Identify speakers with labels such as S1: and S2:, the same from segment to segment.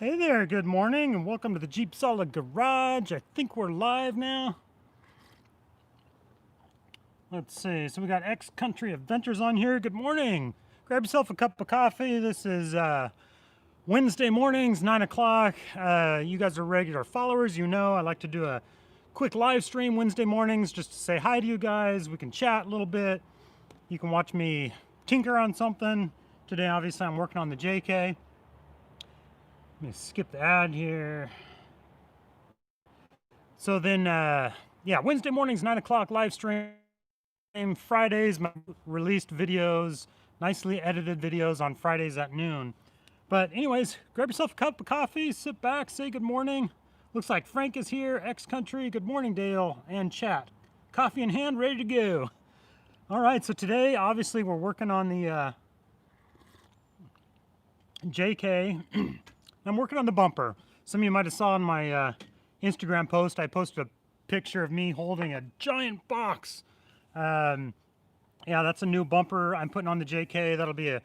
S1: Hey there, good morning, and welcome to the JeepSolid garage. I think we're live now. Let's see, so we got X-Country Adventures on here. Good morning. Grab yourself a cup of coffee. This is Wednesday mornings, 9 o'clock. You guys are regular followers. You know I like to do a quick live stream Wednesday mornings just to say hi to you guys. We can chat a little bit. You can watch me tinker on something. Today, obviously, I'm working on the JK. Let me skip the ad here. So then, yeah, Wednesday mornings, 9 o'clock live stream. Fridays, my released videos, nicely edited videos on Fridays at noon. But anyways, grab yourself a cup of coffee, sit back, say good morning. Looks like Frank is here, X-Country. Good morning, Dale, and chat. Coffee in hand, ready to go. All right, so today, obviously, we're working on the JK. I'm working on the bumper. Some of you might have saw in my Instagram post, I posted a picture of me holding a giant box. Yeah, that's a new bumper I'm putting on the JK. That'll be a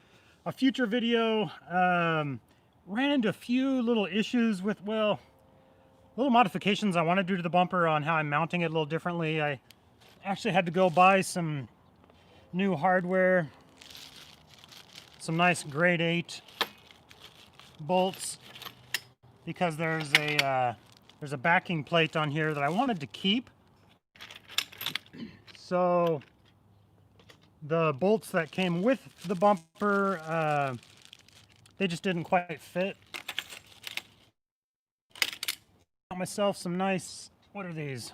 S1: future video. Ran into a few little issues with, well, little modifications I want to do to the bumper on how I'm mounting it a little differently. I actually had to go buy some new hardware, some nice grade 8 bolts, because there's a backing plate on here that I wanted to keep. So the bolts that came with the bumper, they just didn't quite fit. Got myself some nice, what are these?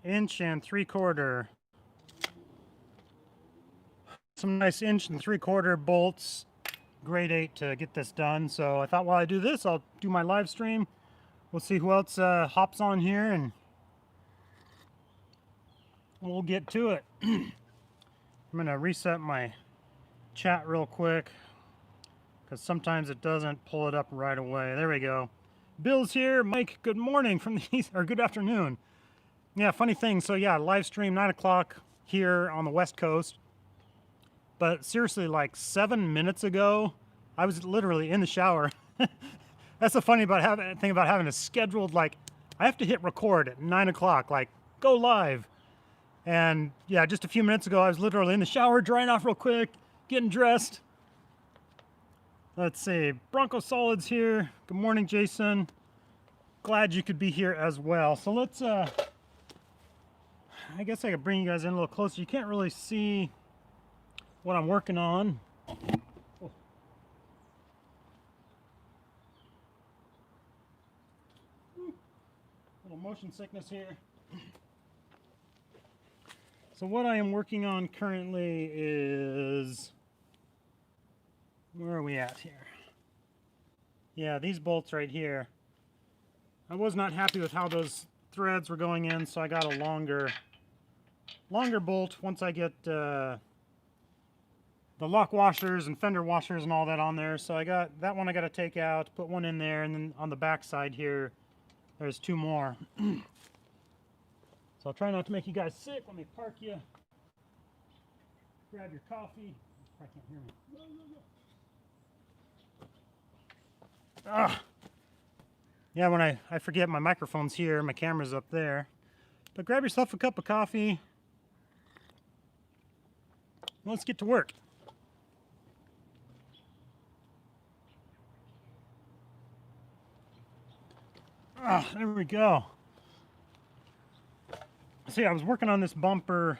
S1: 1 3/4. Some nice 1 3/4 bolts. Grade 8 to get this done. So I thought while I do this, I'll do my live stream. We'll see who else hops on here, and we'll get to it. I'm gonna reset my chat real quick because sometimes it doesn't pull it up right away. There we go. Bill's here. Mike, good morning from the east, or good afternoon. Yeah, funny thing. So yeah, live stream 9 o'clock here on the West Coast. But seriously, like 7 minutes ago, I was literally in the shower. That's the funny thing about having a scheduled, like, I have to hit record at 9 o'clock, like, go live. And yeah, just a few minutes ago, I was literally in the shower, drying off real quick, getting dressed. Let's see, Bronco Solid's here. Good morning, Jason. Glad you could be here as well. So let's, I guess I could bring you guys in a little closer. You can't really see what I'm working on. Oh. Little motion sickness here. So what I am working on currently is, where are we at here? Yeah, these bolts right here. I was not happy with how those threads were going in, so I got a longer bolt once I get the lock washers and fender washers and all that on there. So I got that one I got to take out, put one in there, and then on the back side here, there's 2 more. So I'll try not to make you guys sick. Let me park you. Grab your coffee. I can't hear me. Ah. Yeah, when I forget my microphone's here, my camera's up there. But grab yourself a cup of coffee. Let's get to work. Ah, there we go. See, I was working on this bumper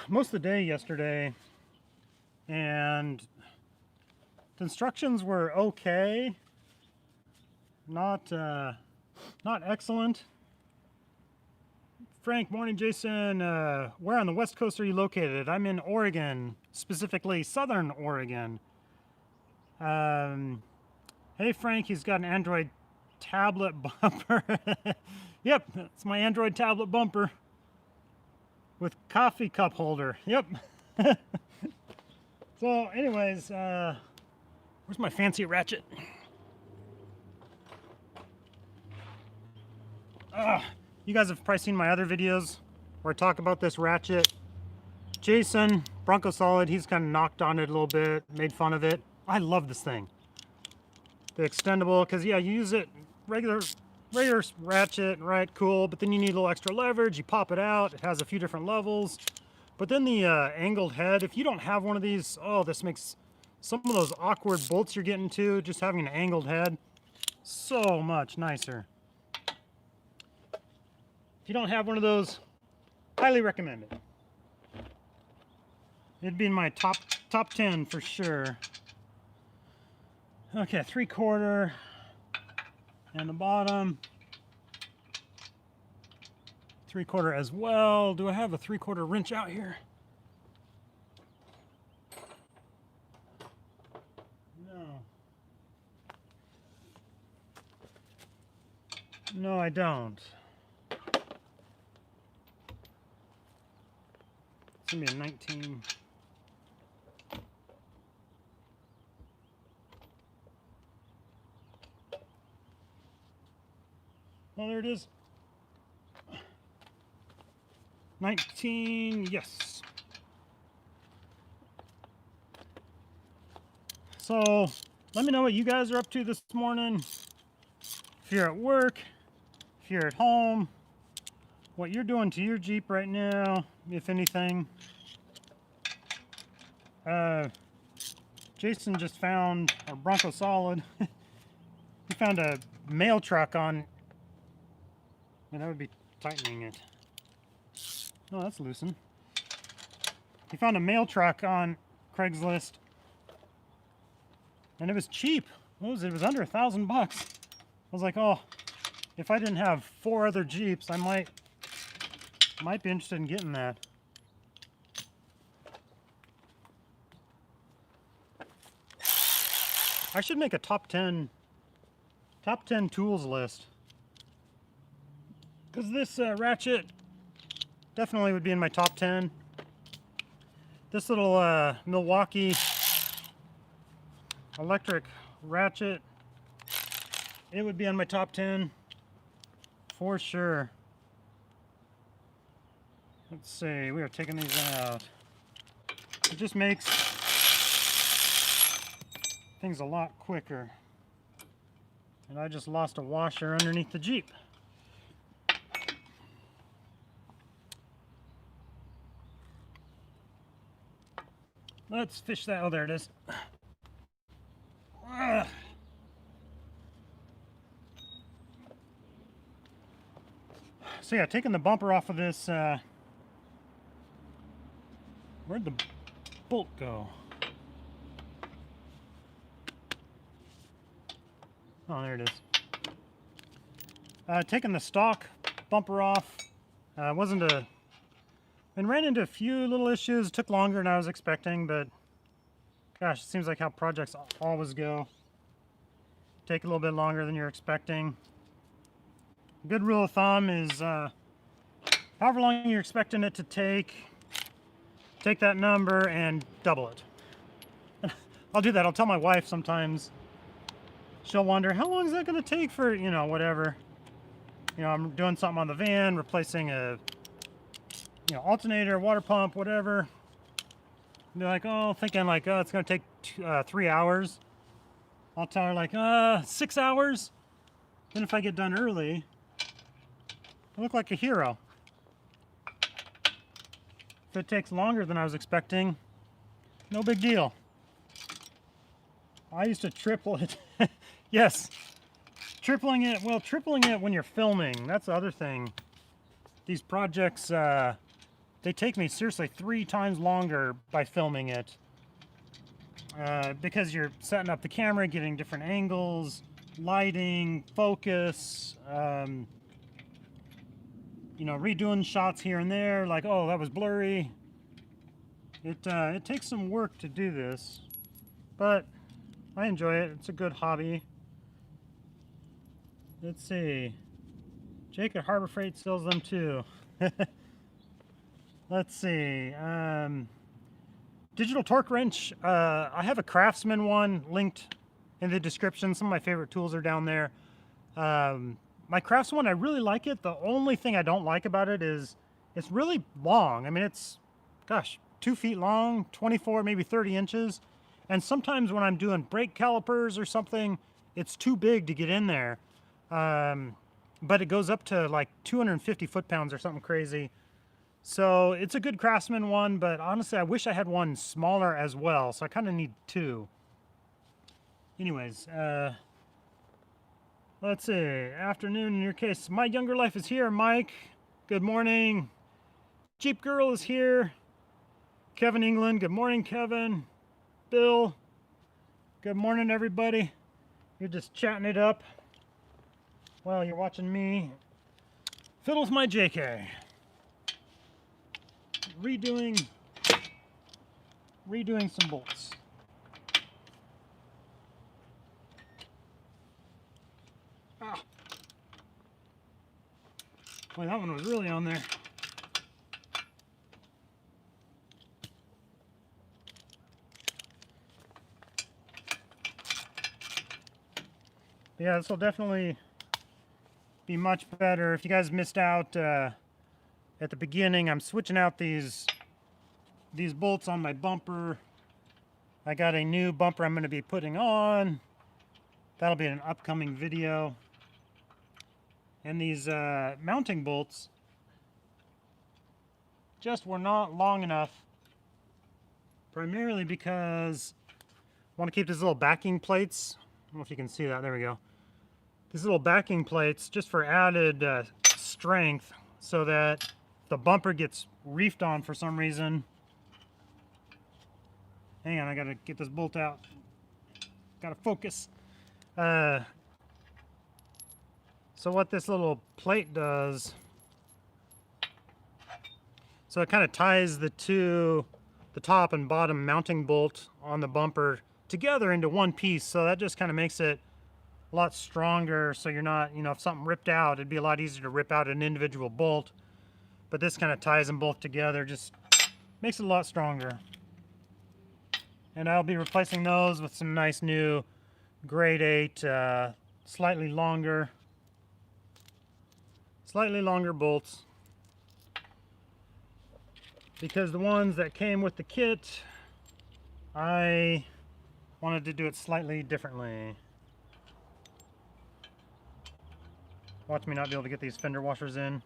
S1: most of the day yesterday, and the instructions were okay, not excellent. Frank, morning, Jason. Where on the West Coast are you located? I'm in Oregon, specifically Southern Oregon. Hey, Frank, he's got an Android tablet bumper. Yep, that's my Android tablet bumper with coffee cup holder. Yep. So anyways, where's my fancy ratchet? You guys have probably seen my other videos where I talk about this ratchet. Jason, Bronco Solid, he's kind of knocked on it a little bit, made fun of it. I love this thing. The extendable, because yeah, you use it regular ratchet, right, cool, but then you need a little extra leverage. You pop it out. It has a few different levels. But then the angled head, if you don't have one of these, oh, this makes some of those awkward bolts you're getting to, just having an angled head, so much nicer. If you don't have one of those, highly recommend it. It'd be in my top 10 for sure. Okay, 3/4 and the bottom. 3/4 as well. Do I have a 3/4 wrench out here? No. No, I don't. It's gonna be a 19. Oh, there it is. 19, yes. So, let me know what you guys are up to this morning. If you're at work, if you're at home, what you're doing to your Jeep right now, if anything. Jason just found, or JeepSolid, he found a mail truck on, and that would be tightening it. No, that's loosened. He found a mail truck on Craigslist, and it was cheap. What was it? It was under $1,000 bucks. I was like, oh, if I didn't have 4 other Jeeps, I might be interested in getting that. I should make a top 10 tools list, because this Ratchet definitely would be in my top 10. This little Milwaukee electric ratchet, it would be on my top 10 for sure. Let's see, we are taking these out. It just makes things a lot quicker. And I just lost a washer underneath the Jeep. Let's fish that. Oh, there it is. So yeah, taking the bumper off of this, where'd the bolt go? Oh, there it is. Taking the stock bumper off, and ran into a few little issues. Took longer than I was expecting, but gosh, it seems like how projects always go. Take a little bit longer than you're expecting. A good rule of thumb is however long you're expecting it to take that number and double it. I'll do that. I'll tell my wife sometimes. She'll wonder, how long is that going to take for, you know, whatever. You know, I'm doing something on the van, replacing a, you know, alternator, water pump, whatever. Be like, oh, thinking like, oh, it's going to take 3 hours. I'll tell her like, 6 hours. Then if I get done early, I look like a hero. If it takes longer than I was expecting, no big deal. I used to triple it. Yes, tripling it when you're filming. That's the other thing. These projects, they take me seriously 3 times longer by filming it. Because you're setting up the camera, getting different angles, lighting, focus, you know, redoing shots here and there, like, oh, that was blurry. It takes some work to do this, but I enjoy it. It's a good hobby. Let's see. Jake at Harbor Freight sells them too. Let's see. Digital torque wrench. I have a Craftsman one linked in the description. Some of my favorite tools are down there. My Craftsman one, I really like it. The only thing I don't like about it is it's really long. I mean, it's, gosh, 2 feet long, 24, maybe 30 inches. And sometimes when I'm doing brake calipers or something, it's too big to get in there. But it goes up to like 250 foot-pounds or something crazy. So it's a good Craftsman one, but honestly, I wish I had one smaller as well. So I kind of need two. Anyways, let's see. Afternoon in your case. My younger life is here, Mike. Good morning. Jeep Girl is here. Kevin England. Good morning, Kevin. Bill. Good morning, everybody. You're just chatting it up while you're watching me fiddle with my JK. Redoing some bolts. Ah. Boy, that one was really on there. Yeah, this will definitely be much better. If you guys missed out at the beginning, I'm switching out these bolts on my bumper. I got a new bumper I'm going to be putting on. That'll be an upcoming video. And these mounting bolts just were not long enough, primarily because I want to keep these little backing plates. I don't know if you can see that. There we go. These little backing plates just for added strength, so that if the bumper gets reefed on for some reason. Hang on, I gotta get this bolt out. Gotta focus. So what this little plate does, so it kind of ties the top and bottom mounting bolt on the bumper together into one piece. So that just kind of makes it a lot stronger. So you're not, if something ripped out, it'd be a lot easier to rip out an individual bolt. But this kind of ties them both together, just makes it a lot stronger. And I'll be replacing those with some nice new grade 8, slightly longer bolts. Because the ones that came with the kit, I wanted to do it slightly differently. Watch me not be able to get these fender washers in.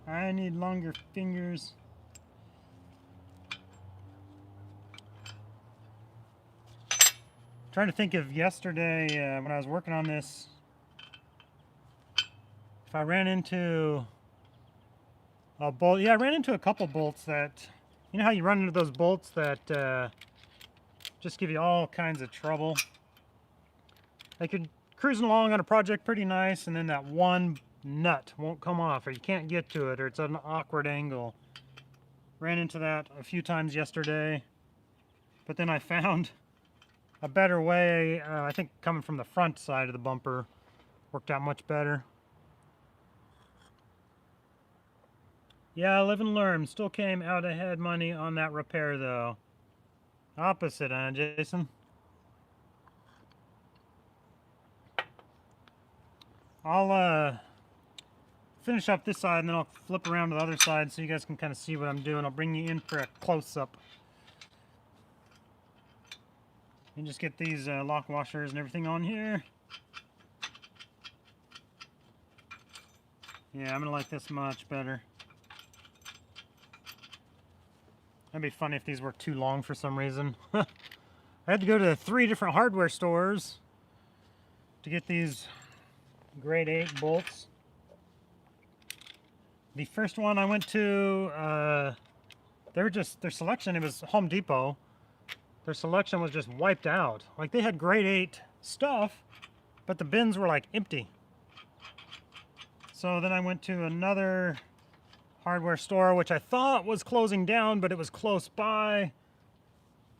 S1: I need longer fingers. Trying to think of yesterday when I was working on this, if I ran into a bolt. Yeah, I ran into a couple bolts that, you know how you run into those bolts that just give you all kinds of trouble. Like you're cruising along on a project pretty nice, and then that one nut won't come off, or you can't get to it, or it's at an awkward angle. Ran into that a few times yesterday, but then I found a better way. I think coming from the front side of the bumper worked out much better. Yeah, live and learn. Still came out ahead money on that repair though. Opposite, huh, Jason? I'll finish up this side and then I'll flip around to the other side so you guys can kind of see what I'm doing. I'll bring you in for a close-up. And just get these lock washers and everything on here. Yeah, I'm gonna like this much better. That'd be funny if these were too long for some reason. I had to go to 3 different hardware stores to get these grade 8 bolts. The first one I went to, their selection, it was Home Depot. Their selection was just wiped out. Like they had grade 8 stuff, but the bins were like empty. So then I went to another hardware store, which I thought was closing down, but it was close by.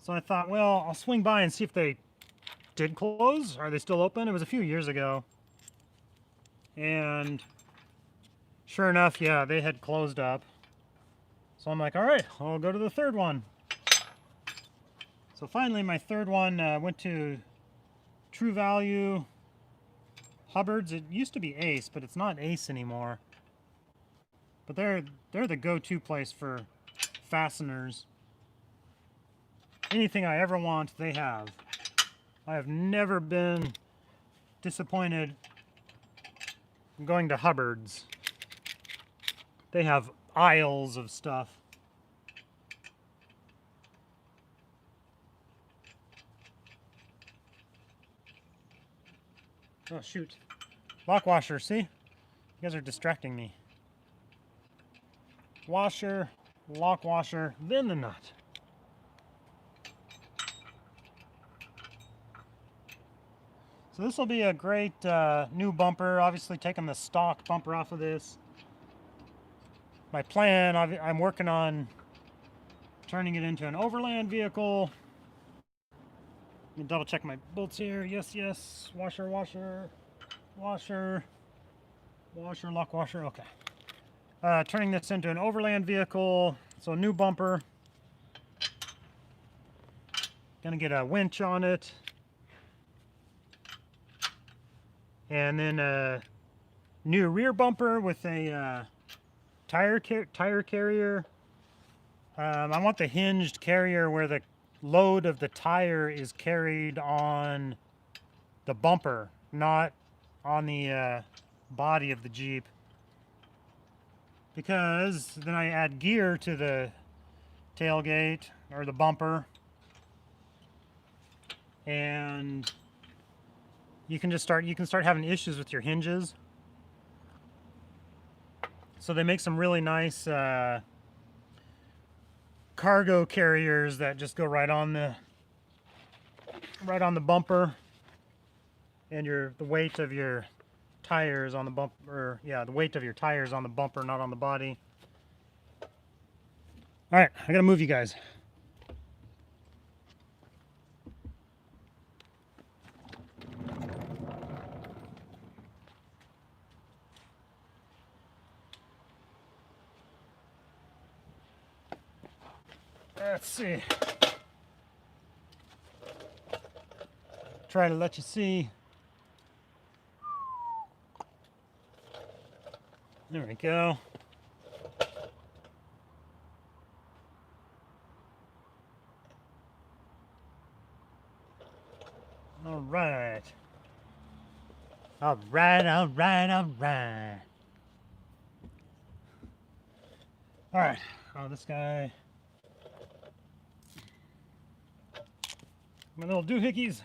S1: So I thought, well, I'll swing by and see if they did close. Are they still open? It was a few years ago. And sure enough, yeah, they had closed up. So I'm like, all right, I'll go to the third one. So finally, my third one went to True Value, Hubbard's. It used to be Ace, but it's not Ace anymore. But they're the go-to place for fasteners. Anything I ever want, they have. I have never been disappointed going to Hubbard's. They have aisles of stuff. Oh shoot. Lock washer, see? You guys are distracting me. Washer, lock washer, then the nut. So this will be a great new bumper. Obviously taking the stock bumper off of this. My plan, I'm working on turning it into an overland vehicle. Let me double check my bolts here. Yes, yes. Washer, washer, washer, washer, lock washer. Okay. Turning this into an overland vehicle. So new bumper. Gonna get a winch on it. And then a new rear bumper with a tire carrier. I want the hinged carrier where the load of the tire is carried on the bumper, not on the body of the Jeep. Because then I add gear to the tailgate or the bumper, and you can start having issues with your hinges. So they make some really nice cargo carriers that just go right on the bumper, and the weight of your tires on the bumper, yeah, the weight of your tires on the bumper, not on the body. All right, I gotta move you guys. Let's see. Try to let you see. There we go. All right. All right, all right, all right. All right. Oh, this guy. My little doohickeys.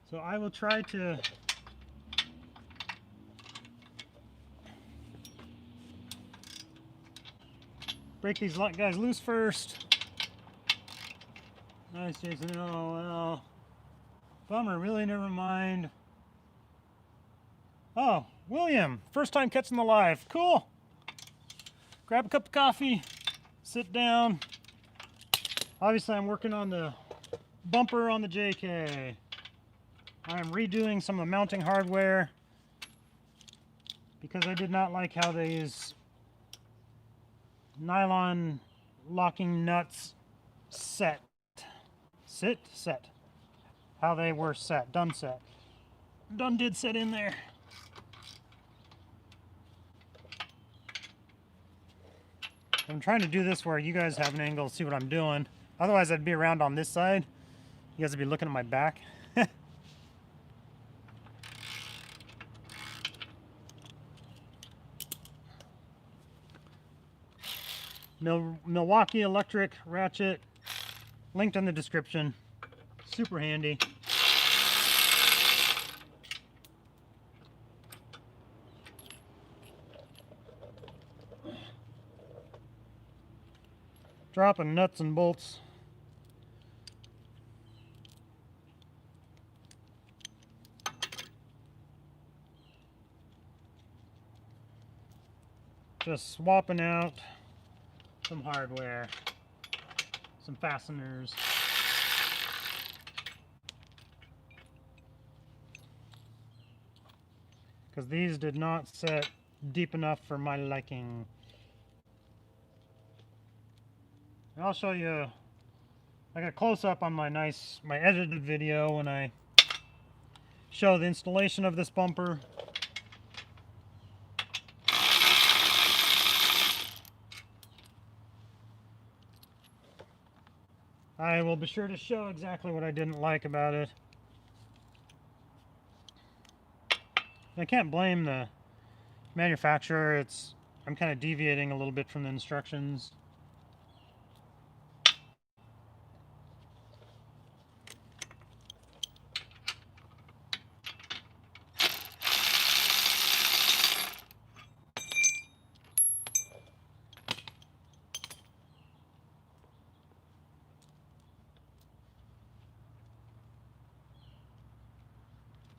S1: So I will try to break these guys loose first. Nice, Jason. Oh, well. Bummer, really, never mind. Oh, William, first time catching the live. Cool. Grab a cup of coffee, sit down. Obviously, I'm working on the bumper on the JK. I'm redoing some of the mounting hardware because I did not like how these nylon locking nuts set. How they were set, done set. Done did set in there. I'm trying to do this where you guys have an angle to see what I'm doing. Otherwise, I'd be around on this side. You guys would be looking at my back. Milwaukee electric ratchet, linked in the description. Super handy. Dropping nuts and bolts. Just swapping out some hardware, some fasteners. Because these did not set deep enough for my liking. I'll show you, I got a close-up on my edited video when I show the installation of this bumper. I will be sure to show exactly what I didn't like about it. I can't blame the manufacturer. I'm kind of deviating a little bit from the instructions.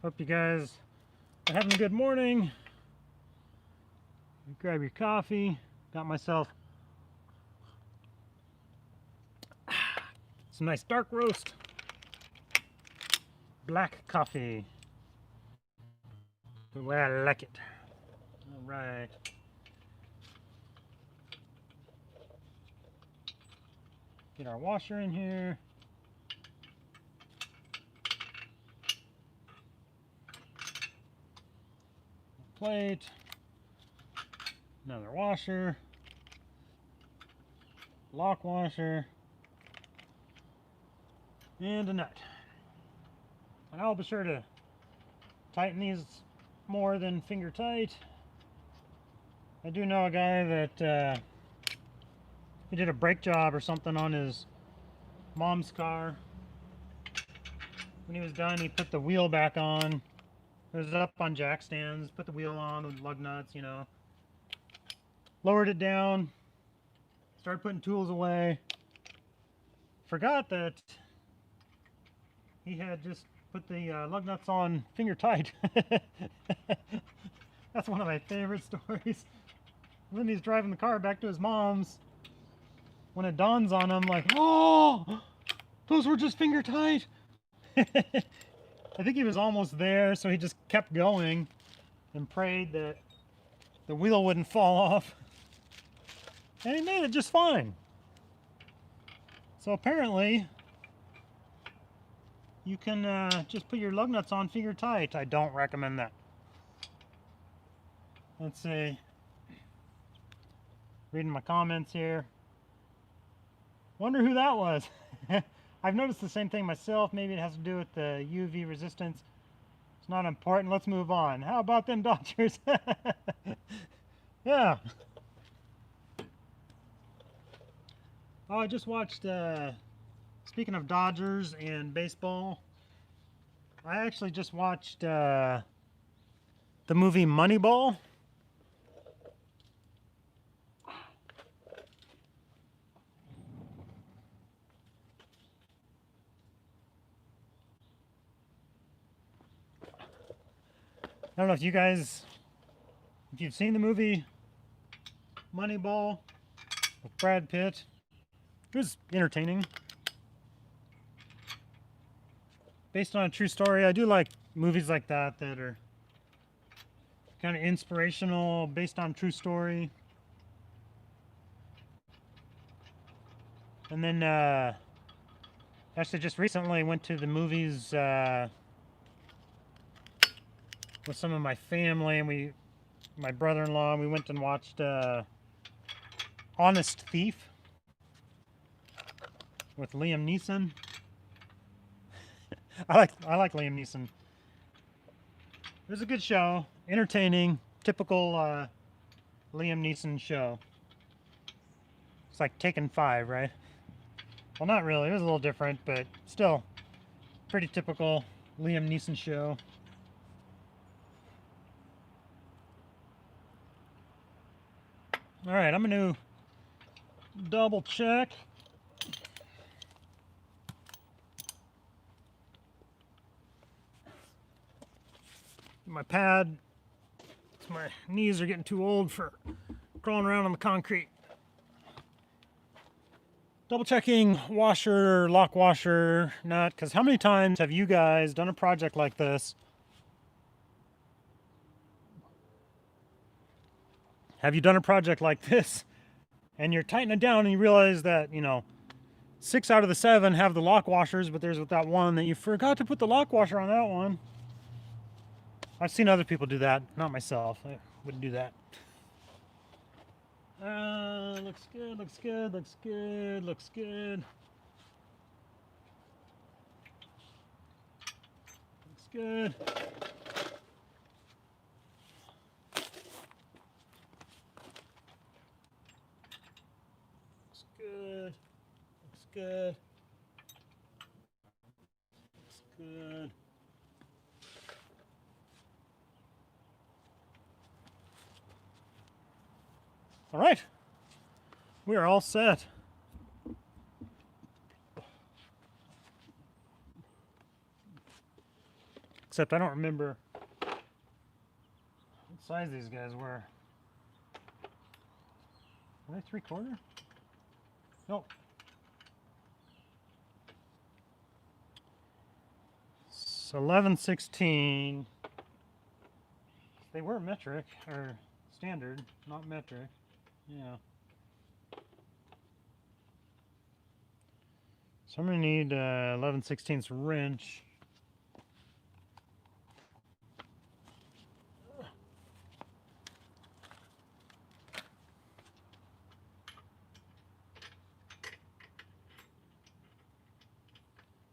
S1: Hope you guys are having a good morning. Grab your coffee. Got myself some nice dark roast black coffee, the way I like it. All right. Get our washer in here. Plate. Another washer. Lock washer. And a nut. And I'll be sure to tighten these more than finger tight. I do know a guy that he did a brake job or something on his mom's car. When he was done, he put the wheel back on. It was up on jack stands, put the wheel on with lug nuts, you know. Lowered it down, started putting tools away. Forgot that he had just put the lug nuts on finger tight. That's one of my favorite stories. Then he's driving the car back to his mom's. When it dawns on him, like, oh, those were just finger tight. I think he was almost there, so he just kept going and prayed that the wheel wouldn't fall off. And he made it just fine. So apparently, you can just put your lug nuts on finger tight. I don't recommend that. Let's see. Reading my comments here. Wonder who that was. I've noticed the same thing myself. Maybe it has to do with the UV resistance. It's not important. Let's move on. How about them Dodgers? Yeah. Oh, I just watched, speaking of Dodgers and baseball, I actually just watched the movie Moneyball. I don't know if you guys, if you've seen the movie Moneyball with Brad Pitt. It was entertaining. Based on a true story. I do like movies like that that are kind of inspirational, based on true story. And then actually just recently went to the movies with some of my family, and my brother-in-law, we went and watched Honest Thief with Liam Neeson. I like Liam Neeson. It was a good show, entertaining, typical Liam Neeson show. It's like Taken 5, right? Well, not really. It was a little different, but still pretty typical Liam Neeson show. All right, I'm going to double check. My pad. My knees are getting too old for crawling around on the concrete. Double checking washer, lock washer, nut, because how many times have you guys done a project like this? Have you done a project like this and you're tightening it down and you realize that, you know, 6 out of the 7 have the lock washers, but there's that one that you forgot to put the lock washer on that one. I've seen other people do that, not myself. I wouldn't do that. Looks good, looks good, looks good, looks good. good. Looks good. Looks good. Looks good. All right. We are all set. Except I don't remember what size these guys were. Were they 3/4? Nope. So 11/16. They were metric or standard, not metric. Yeah. So I'm gonna need 11/16 wrench.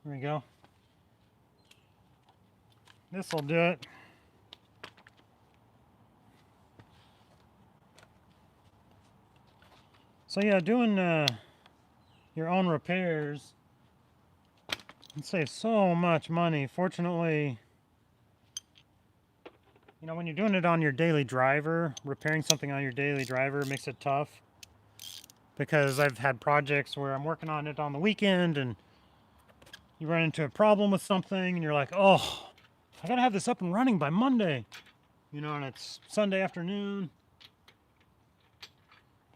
S1: There we go. This will do it. So yeah, doing your own repairs can save so much money. Fortunately, you know, when you're doing it on your daily driver, repairing something on your daily driver makes it tough. Because I've had projects where I'm working on it on the weekend and you run into a problem with something and you're like, oh, I gotta have this up and running by Monday. You know, and it's Sunday afternoon.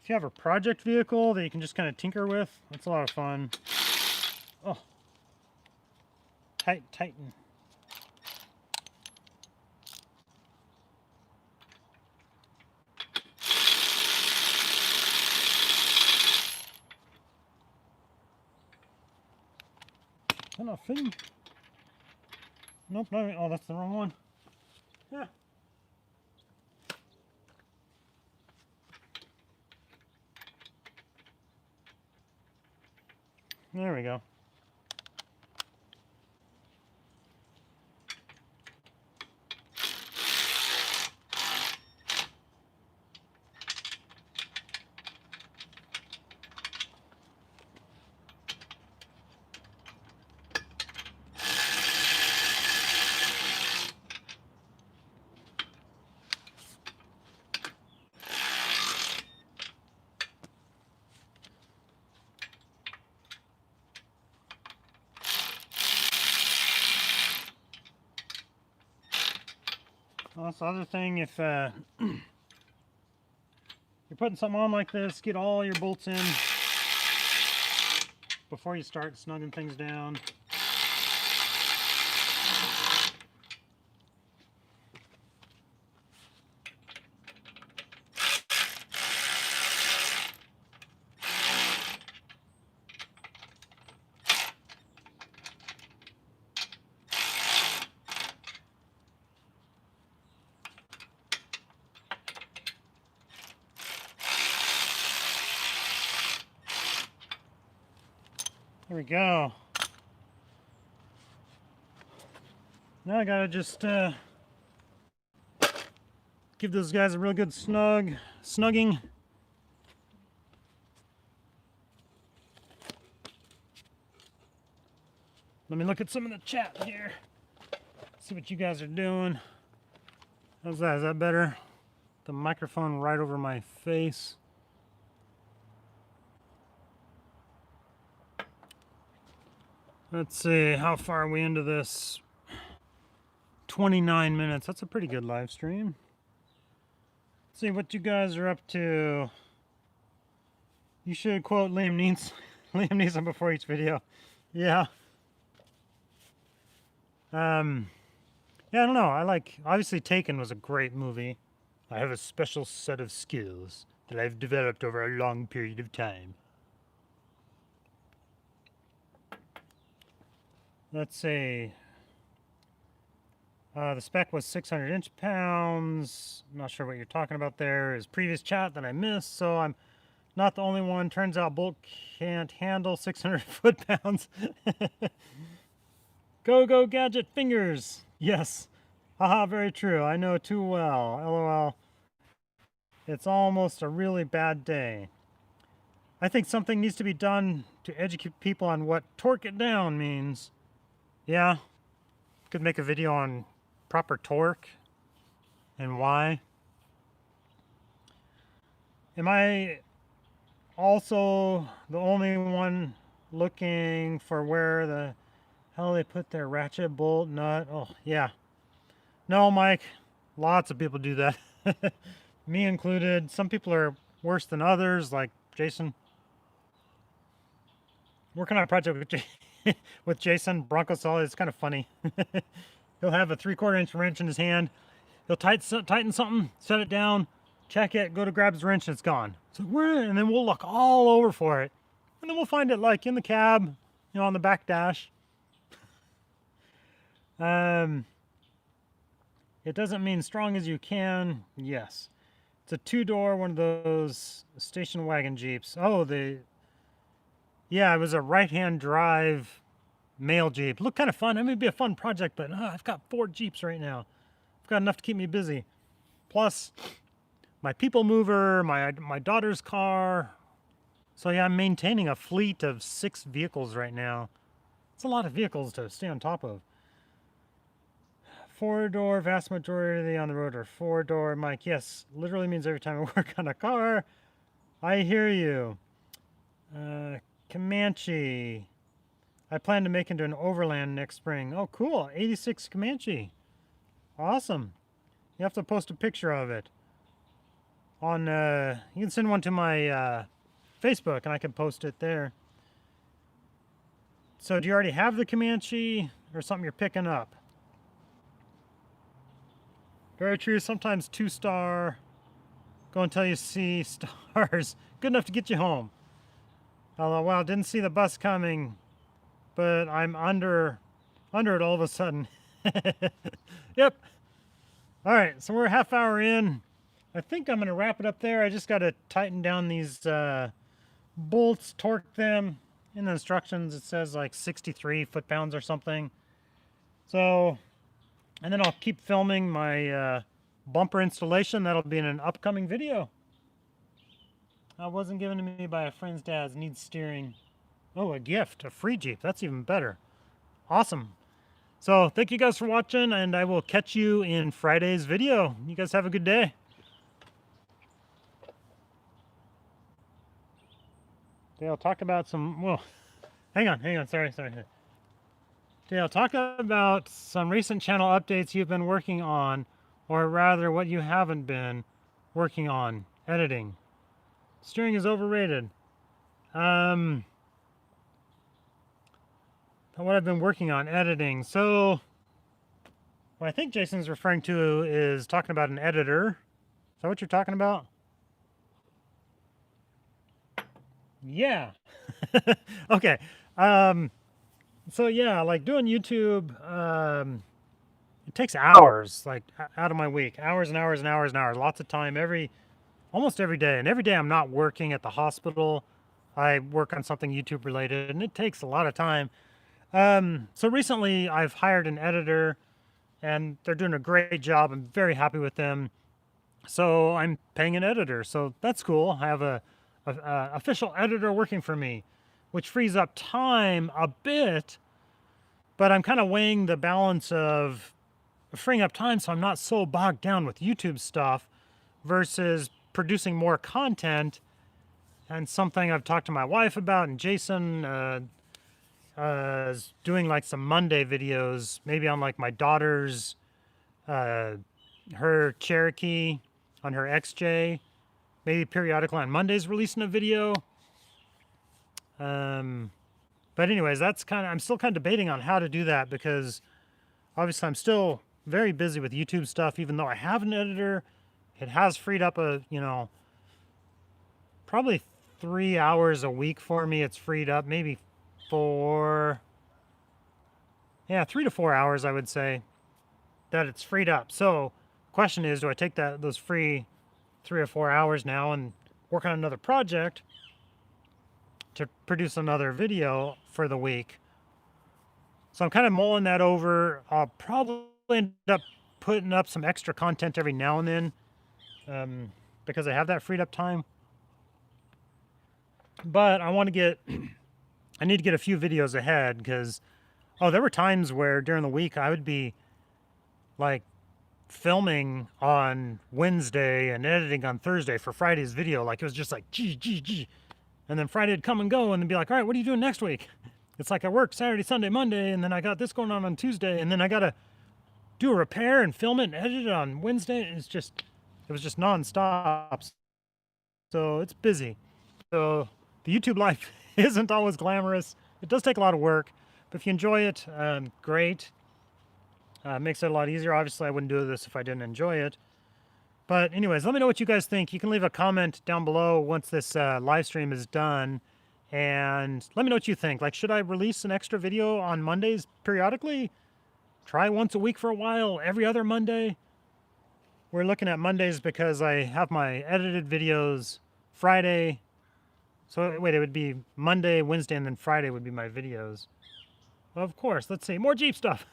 S1: If you have a project vehicle that you can just kind of tinker with, that's a lot of fun. Oh, tighten. Is that not fitting? Nope, no, oh, that's the wrong one. Yeah. There we go. Well, that's the other thing, if you're putting something on like this, get all your bolts in before you start snugging things down. There we go. Now I gotta just give those guys a real good snugging. Let me look at some of the chat here. See what you guys are doing. How's that? Is that better? The microphone right over my face. Let's see, how far are we into this? 29 minutes. That's a pretty good live stream. Let's see what you guys are up to. You should quote Liam Neeson before each video. Yeah. Yeah, I don't know. Obviously Taken was a great movie. I have a special set of skills that I've developed over a long period of time. Let's see. The spec was 600 inch-pounds. I'm not sure what you're talking about there. Is previous chat that I missed, so I'm not the only one. Turns out Bolt can't handle 600 foot-pounds. Go gadget fingers. Yes. Haha, very true. I know too well. LOL. It's almost a really bad day. I think something needs to be done to educate people on what torque it down means. Yeah, could make a video on proper torque and why. Am I also the only one looking for where the hell they put their ratchet bolt nut? Oh, yeah. No, Mike, lots of people do that. Me included. Some people are worse than others, like Jason. Working on a project with, with Jason, Bronco Solid. It's kind of funny. He'll have a 3/4 inch wrench in his hand. He'll tighten something, set it down, check it, go to grab his wrench, and it's gone. So and then we'll look all over for it. And then we'll find it like in the cab, on the back dash. It doesn't mean strong as you can. Yes. It's a 2-door, one of those station wagon Jeeps. Oh, yeah, it was a right-hand drive male Jeep. Looked kind of fun. It may be a fun project, but I've got 4 Jeeps right now. I've got enough to keep me busy. Plus, my people mover, my daughter's car. So yeah, I'm maintaining a fleet of 6 vehicles right now. It's a lot of vehicles to stay on top of. 4-door, vast majority on the road are 4-door. Mike, yes, literally means every time I work on a car. I hear you. Comanche. I plan to make into an overland next spring. Oh, cool. 86 Comanche. Awesome. You have to post a picture of it. On, you can send one to my Facebook and I can post it there. So do you already have the Comanche or something you're picking up? Very true. Sometimes 2-star. Go until you see stars. Good enough to get you home. Although, wow, didn't see the bus coming, but I'm under it all of a sudden. Yep. All right, so we're a half hour in. I think I'm going to wrap it up there. I just got to tighten down these bolts, torque them. In the instructions, it says like 63 foot-pounds or something. So, and then I'll keep filming my bumper installation. That'll be in an upcoming video. Wasn't given to me by a friend's dad. Needs steering. Oh, a gift. A free Jeep. That's even better. Awesome. So, thank you guys for watching, and I will catch you in Friday's video. You guys have a good day. Dale, talk about some... Well, hang on. Sorry. Dale, talk about some recent channel updates you've been working on, or rather what you haven't been working on. Editing. Steering is overrated. What I've been working on, editing. So, what I think Jason's referring to is talking about an editor. Is that what you're talking about? Yeah. Okay. So yeah, like doing YouTube, it takes hours, like out of my week, hours and hours and hours and hours, lots of time almost every day. And every day I'm not working at the hospital. I work on something YouTube related and it takes a lot of time. So recently I've hired an editor and they're doing a great job. I'm very happy with them. So I'm paying an editor. So that's cool. I have a official editor working for me, which frees up time a bit, but I'm kind of weighing the balance of freeing up time so I'm not so bogged down with YouTube stuff versus producing more content. And something I've talked to my wife about, and Jason is doing like some Monday videos, maybe on like my daughter's, her Cherokee on her XJ, maybe periodically on Mondays releasing a video. But anyways, I'm still kind of debating on how to do that because obviously I'm still very busy with YouTube stuff, even though I have an editor. It has freed up probably 3 hours a week for me. It's freed up maybe 3 to 4 hours, I would say, that it's freed up. So question is, do I take those free 3 or 4 hours now and work on another project to produce another video for the week? So I'm kind of mulling that over. I'll probably end up putting up some extra content every now and then because I have that freed up time. But I want to get, I need to get a few videos ahead because, there were times where during the week I would be like filming on Wednesday and editing on Thursday for Friday's video. Like it was just like, gee. And then Friday would come and go and then be like, all right, what are you doing next week? It's like I work Saturday, Sunday, Monday, and then I got this going on Tuesday, and then I got to do a repair and film it and edit it on Wednesday. It was just nonstop. So it's busy. So the YouTube life isn't always glamorous. It does take a lot of work, but if you enjoy it, great. Makes it a lot easier. Obviously, I wouldn't do this if I didn't enjoy it. But anyways, let me know what you guys think. You can leave a comment down below once this live stream is done. And let me know what you think. Like, should I release an extra video on Mondays periodically? Try once a week for a while, every other Monday? We're looking at Mondays because I have my edited videos Friday. So wait, it would be Monday, Wednesday, and then Friday would be my videos. Of course, let's see, more Jeep stuff.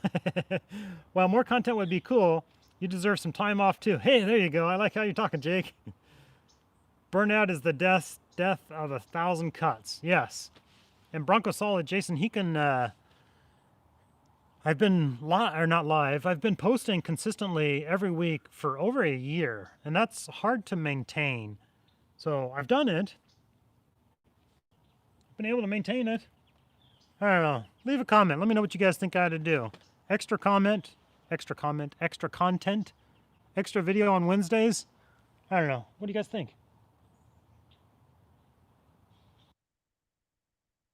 S1: Well, more content would be cool. You deserve some time off too. Hey, there you go. I like how you're talking, Jake. Burnout is the death of 1,000 cuts. Yes. And Bronco Solid, Jason, he can, I've been I've been posting consistently every week for over a year, and that's hard to maintain. So I've done it. I've been able to maintain it. I don't know. Leave a comment. Let me know what you guys think I ought to do. Extra comment, extra content, extra video on Wednesdays. I don't know. What do you guys think?